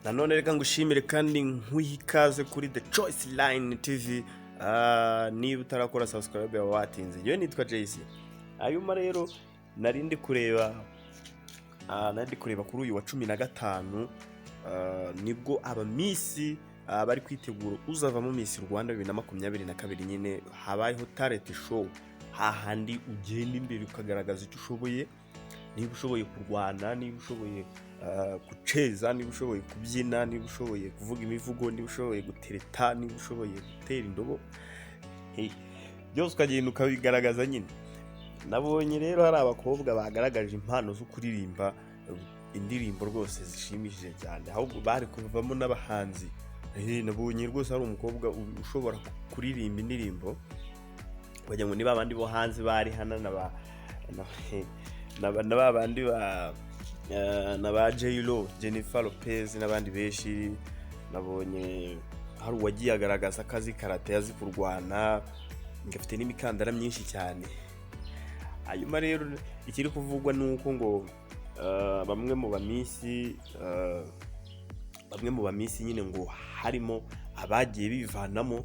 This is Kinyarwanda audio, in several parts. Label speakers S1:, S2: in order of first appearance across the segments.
S1: nanone reka ngushimire kandi nkwikaze kuri The Choice Line TV. Niba utarakora subscribe yawe watinze. Yo nitwa JC. Ayuma rero narindi kureba kuri uyu wa 15 nibwo aba Miss bari kwitegura uzavamo Miss Rwanda 2022 nyine habayeho talent show, hahandi ugenda imbere ukagaragaza icyo ushoboye, niba ushoboye kurwana, niba ushoboye guceza, niba ushoboye kubyina, niba ushoboye kuvuga imivugo, niba ushoboye gutereta, niba ushoboye gutera indobo, byose ukagenda ukabigaragaza nyine. Nabonye rero hari abakobwa bagaragaje impano zo kuririmba indirimbo rwose zishimishije cyane, ahubwo bari kuvamo n'abahanzi. Nabonye rwose hari umukobwa ushobora kuririmba indirimbo bajya ngo niba abandi bo hanze bari hana n'abandi ba J-Lo, Jennifer Lopez n'abandi benshi. Nabonye hari uwagiye agaragaza akazi karate yazi kurwana, ngafite n'imikandara myinshi cyane. Ayuma rero ikiri kuvugwa nuko ngo bamwe mu bamisi nyine ngo harimo abagiye bivanamo,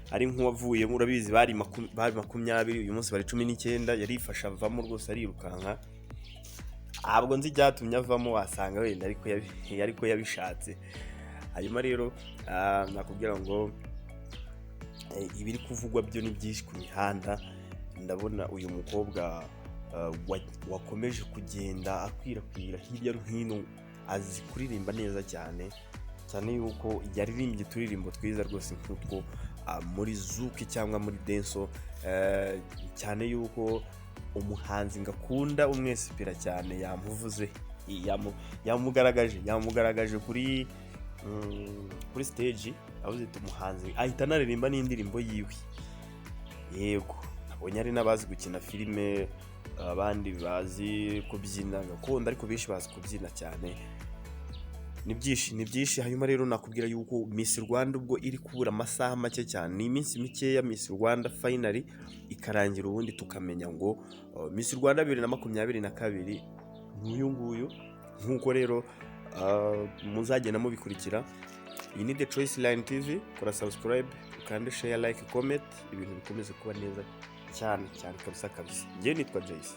S1: hari nk'uwavuye murabizi bari 20, uyu munsi bari 19, yarifasha avamo rwose arirukanka. Ahubwo nzi byatumye avamo, wasanga wenda ariko yabishatse. Hanyuma rero nakubwira ngo ibiri kuvugwa byo ni byinshi ku mihanda. Ndabona uyu mukobwa wakomeje kugenda akwirakwira hirya no hino, azi kuririmba neza cyane yuko yaririmbye turirimbo twiza rwose nk'utwo muri Zuki cyangwa muri Denso, cyane yuko umuhanzi ngakunda umwesipira cyane yamuvuze, yamugaragaje kuri stage, avuze ati umuhanzi ahita anaririmba n'indirimbo yiwe. Yego, nabonye ari n'abazi gukina filime, abandi bazi kubyina gakondo, ariko benshi bazi kubyina cyane. Ni byinshi. Hanyuma rero nakubwira yuko Miss Rwanda ubwo iri kubura amasaha make cyane, ni iminsi mikeya Miss Rwanda finally ikarangira, ubundi tukamenya ngo Miss Rwanda 2022 nk'uyu nguyu. Nkuko rero muzagenda mubikurikira. Iyi ni The Choice Line TV, kora subscribe, ukande share, like, comment, ibintu bikomeze kuba neza cyane kabisa. Njye nitwa JC.